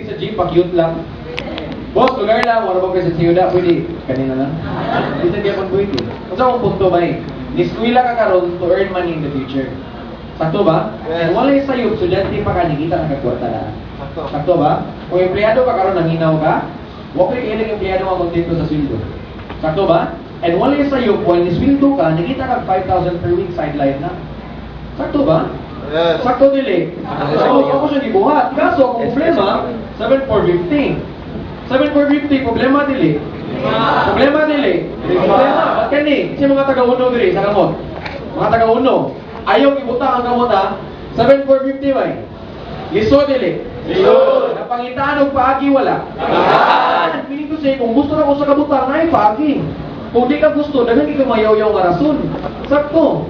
pwede sa jeep, pa-cute lang. Boss, lugar lang, wala ba kasi sa siyuda, pwede. Kanina lang. Hindi sa diya pang pwede. Kung sa akong punto ba eh, niskwila ka karon to earn money in the future. Sakto ba? Yes. And wala yung sayop, sudyante pa ka, nakita ka kagwarta na. Sakto. Sakto ba? Kung empleyado ka karon nanginaw ka, wala yung ilang empleyado ang kontento sa sweldo. Sakto ba? And wala yung sayop, kung nisweldo ka, nakita ka 5,000 per week sideline na. Sakto ba? Yes. Sakto dili. So, ako siya gibuhat. Kaso, ang problema, 7,450. 7,450, problema dili. Problema dili. Problema, ba't kani? Kasi mga taga-uno dili sa kamot. Mga taga-uno. Ayaw ibutang ang kamot ha. 7,450 ba eh? Liso dili. Liso. Napangitaan og paagi wala. Piling ko siya, kung gusto na ko sa kabutang, na paagi. Kung di ka gusto, dagan di ka mayaw-yaw nga rason. Sakto.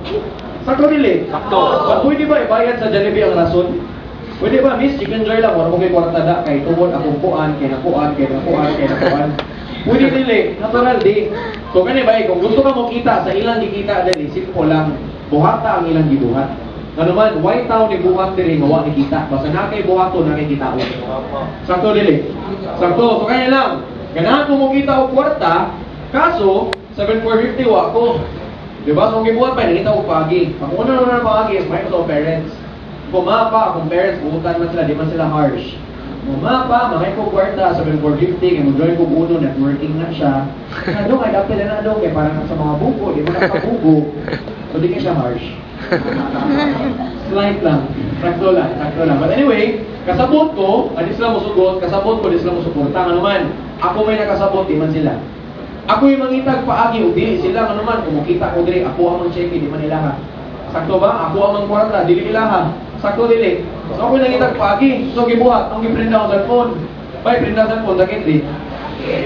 Sakto dili. Sakto. Pwede ba ibayad sa Jollibee ang rason? Pwede ba, Miss, chicken joy lang, wala mo kay kwarta da, kay tungod, akong kuan, kay nakuan, kay nakuan, kay nakuan. Pwede dili, natural di. So kani ba, kung gusto ka mo kita sa ilang gikita dali, simple lang, buhata ang ilang gibuhat. Ano man, white town ni buhat diri, mawa ni kita. Basta na kay buhato, na kay kita o. Sakto dili. Sakto, so kanya lang. Ganahan ko mo kita o kwarta, kaso, 7,450 wa ko. Diba? So, kung gibuhat pa, nakita ko pagi. Ang una naman ng pagi is may ko parents. Kung mapa, kung parents, buhutan man sila, di man sila harsh. Kung mapa, makay ko kwarta, 7,450, kaya mag-join ko uno, networking na siya. Ano, ay dapat na ano, kaya parang sa mga buko, di mo nakabugo. So, di ka siya harsh. Slight lang. Sakto lang, sakto lang. But anyway, kasabot ko, di sila musugot, kasabot ko, di sila musuporta. Ano man, ako may nakasabot, di man sila. Ako yung mangitag paagi, o dili sila, ano man, kung makita ko dili, ako ang mang-check, di man nila ha. Sakto ba? Ako ang mang-kwarta, dili nila ha. Sakto dili. So ako yung nangitag paagi, so gibuhat, ang giprinda ko sa phone. Bay, prinda sa phone, sakit di.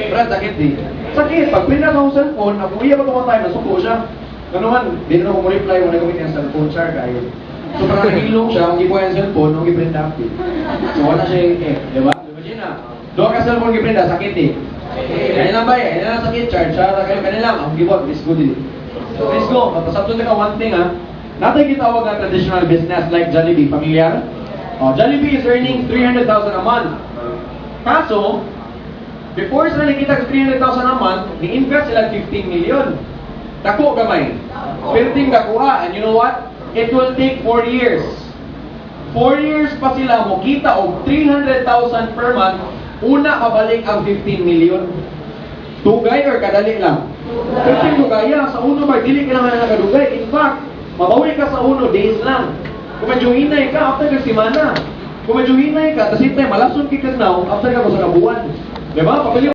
Brad, sakit di. Sakit, pag prinda ko sa phone, ako iya pa tumatay, nasuko siya. Ano man, di na ako mo-reply, wala gamit yung cellphone, sir, kayo. So parang nagilong siya, ang gibuhat yung cellphone, ang giprinda ko. So wala siya yung di ba? Imagine na, doon ka cellphone giprinda, sakit di. Kaya lang ba eh, kaya lang sakit, charge siya, kaya lang, ang gibuhat, let's go din. So let's go, matasabto na ka one thing ha. Natin kitawag na traditional business like Jollibee, familiar? Jollibee is earning 300,000 a month. Kaso, before sila nakita sa 300,000 a month, ni-invest sila 15 million. Dako gamay. Perting dakuha, and you know what? It will take 4 years. 4 years pa sila mo kita og 300,000 per month, una kabalik ang 15 million. Tugay or kadali lang? Kasi tugaya, sa uno ba, dili ka naman nakadugay. In fact, mabawi ka sa uno, days lang. Kung medyo hinay ka, after ka simana. Kung medyo hinay ka, tapos hintay, malason kikagnaw, after ka ko sa kabuwan. Diba? Papili